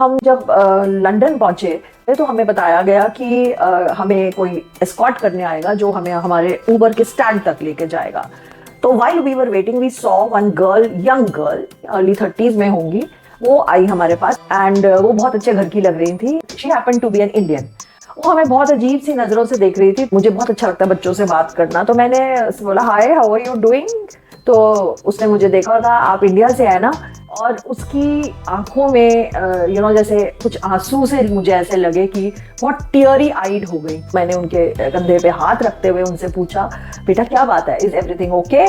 हम जब लंदन पहुंचे तो हमें बताया गया कि हमें कोई एस्कॉर्ट करने आएगा जो हमें हमारे उबर के स्टैंड तक लेके जाएगा। तो while we were waiting we saw one girl, young girl, early 30s में होंगी, वो आई हमारे पास एंड वो बहुत अच्छे घर की लग रही थी। She happened to be an Indian. वो हमें बहुत अजीब सी नजरों से देख रही थी। मुझे बहुत अच्छा लगता है बच्चों से बात करना, तो मैंने बोला hi how are you doing. तो उसने मुझे देखा और कहा आप इंडिया से है ना। और उसकी आंखों में जैसे कुछ आंसू से मुझे ऐसे लगे कि बहुत टियरी आइड हो गई। मैंने उनके कंधे पे हाथ रखते हुए उनसे पूछा बेटा क्या बात है, इज एवरीथिंग ओके।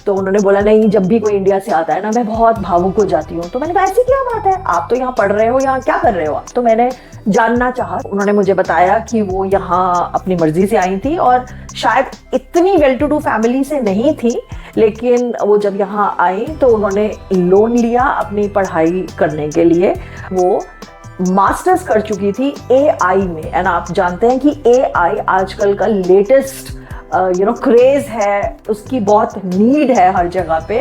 तो उन्होंने बोला नहीं, जब भी कोई इंडिया से आता है ना मैं बहुत भावुक हो जाती हूँ। तो मैंने कहा ऐसी क्या बात है, आप तो यहाँ पढ़ रहे हो, यहाँ क्या कर रहे हो आप। तो मैंने जानना चाहा। उन्होंने मुझे बताया कि वो यहाँ अपनी मर्जी से आई थी और शायद इतनी वेल टू डू फैमिली से नहीं थी, लेकिन वो जब यहाँ आई तो उन्होंने लोन लिया अपनी पढ़ाई करने के लिए। वो मास्टर्स कर चुकी थी AI में। एंड आप जानते हैं कि AI आजकल का लेटेस्ट क्रेज है, उसकी बहुत नीड है हर जगह पे।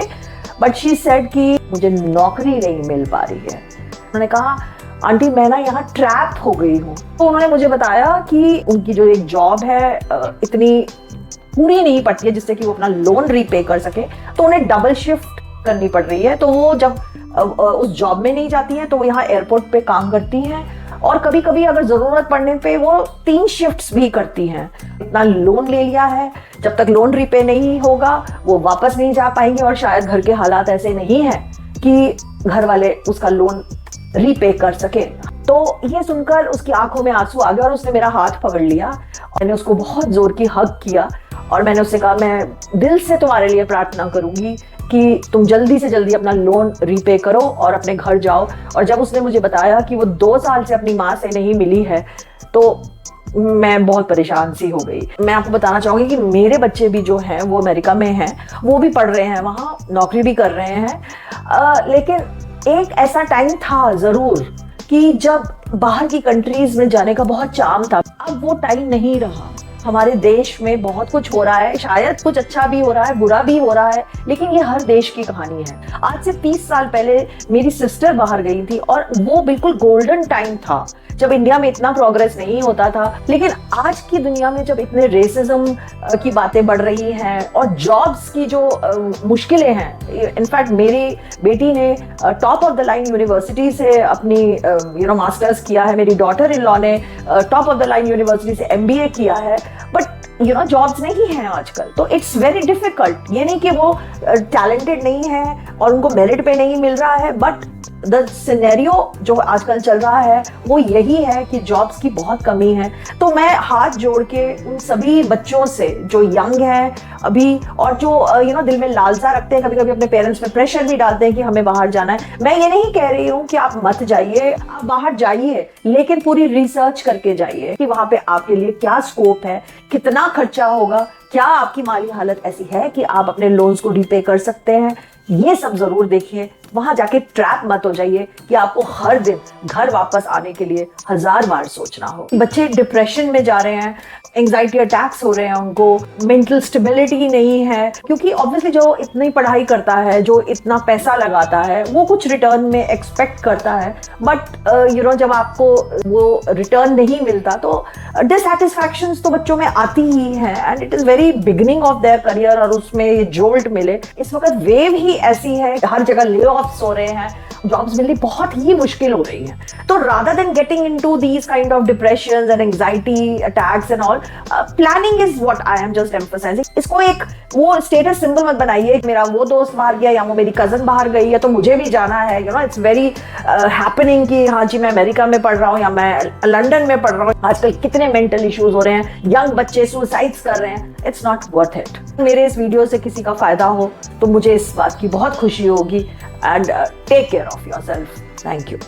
बट शी सेड कि मुझे नौकरी नहीं मिल पा रही है। उन्होंने कहा आंटी मैं ना यहाँ ट्रैप हो गई हूँ। तो उन्होंने मुझे बताया कि उनकी जो एक जॉब है इतनी पूरी नहीं पड़ती है जिससे कि वो अपना लोन रीपे कर सके, तो उन्हें डबल शिफ्ट करनी पड़ रही है। तो वो जब उस जॉब में नहीं जाती हैं तो वो यहाँ एयरपोर्ट पे काम करती हैं और कभी कभी अगर जरूरत पड़ने पे वो 3 शिफ्ट्स भी करती हैं। इतना लोन ले लिया है, जब तक लोन रीपे नहीं होगा वो वापस नहीं जा पाएंगे और शायद घर के हालात ऐसे नहीं है कि घर वाले उसका लोन रीपे कर सके। तो ये सुनकर उसकी आंखों में आंसू आ गए और उसने मेरा हाथ पकड़ लिया और मैंने उसको बहुत जोर की हग किया और मैंने उससे कहा मैं दिल से तुम्हारे लिए प्रार्थना करूंगी कि तुम जल्दी से जल्दी अपना लोन रीपे करो और अपने घर जाओ। और जब उसने मुझे बताया कि वो 2 साल से अपनी माँ से नहीं मिली है तो मैं बहुत परेशान सी हो गई। मैं आपको बताना चाहूंगी कि मेरे बच्चे भी जो हैं वो अमेरिका में हैं, वो भी पढ़ रहे हैं, वहाँ नौकरी भी कर रहे हैं। लेकिन एक ऐसा टाइम था जरूर कि जब बाहर की कंट्रीज में जाने का बहुत चार्म था। अब वो टाइम नहीं रहा। हमारे देश में बहुत कुछ हो रहा है, शायद कुछ अच्छा भी हो रहा है, बुरा भी हो रहा है, लेकिन ये हर देश की कहानी है। आज से 30 साल पहले मेरी सिस्टर बाहर गई थी और वो बिल्कुल गोल्डन टाइम था जब इंडिया में इतना प्रोग्रेस नहीं होता था। लेकिन आज की दुनिया में जब इतने रेसिज्म की बातें बढ़ रही हैं और जॉब्स की जो मुश्किलें हैं, इनफैक्ट मेरी बेटी ने top of the line university से अपनी मास्टर्स किया है, मेरी डॉटर इन लॉ ने top of the line university से MBA किया है, बट जॉब्स नहीं है आजकल। तो इट्स वेरी डिफिकल्ट। ये नहीं कि वो टैलेंटेड नहीं है और उनको मेरिट पे नहीं मिल रहा है, बट द सिनेरियो जो आजकल चल रहा है वो यही है कि जॉब्स की बहुत कमी है। तो मैं हाथ जोड़ के उन सभी बच्चों से जो यंग हैं अभी और जो दिल में लालसा रखते हैं, कभी कभी अपने पेरेंट्स पे प्रेशर भी डालते हैं कि हमें बाहर जाना है। मैं ये नहीं कह रही हूँ कि आप मत जाइए, आप बाहर जाइए, लेकिन पूरी रिसर्च करके जाइए कि वहां पे आपके लिए क्या स्कोप है, कितना खर्चा होगा, क्या आपकी माली हालत ऐसी है कि आप अपने लोन्स को रीपे कर सकते हैं। ये सब जरूर देखिए। वहां जाके ट्रैप मत हो जाइए कि आपको हर दिन घर वापस आने के लिए 1000 बार सोचना हो। बच्चे डिप्रेशन में जा रहे हैं, एंजाइटी अटैक्स हो रहे हैं, उनको मेंटल स्टेबिलिटी नहीं है, क्योंकि ऑब्वियसली जो इतनी पढ़ाई करता है, जो इतना पैसा लगाता है, वो कुछ रिटर्न में एक्सपेक्ट करता है। बट जब आपको वो रिटर्न नहीं मिलता तो डिससैटिस्फैक्शंस तो बच्चों में आती ही है and it is very beginning of their career. और उसमें ये जोल्ट मिले, इस वक्त वेव ही ऐसी है, हर जगह ले ऑफ्स हो रहे हैं, जॉब्स मिलनी बहुत ही मुश्किल हो रही है। तो rather than getting into these kind of depressions and anxiety attacks and all, planning is what I am just emphasising. इसको एक वो स्टेटस सिंबल मत बनाइए, मेरा वो दोस्त बाहर गया या वो मेरी कजन बाहर गई है तो मुझे भी जाना है। इट्स वेरी हैपनिंग कि हाँ जी मैं अमेरिका में पढ़ रहा हूँ या मैं लंदन में पढ़ रहा हूँ। आजकल कितने मेंटल इश्यूज हो रहे हैं, यंग बच्चे सुसाइड्स कर रहे हैं। It's not worth it. मेरे इस वीडियो से किसी का फायदा हो तो मुझे इस बात की बहुत खुशी होगी। And take care of yourself. Thank you.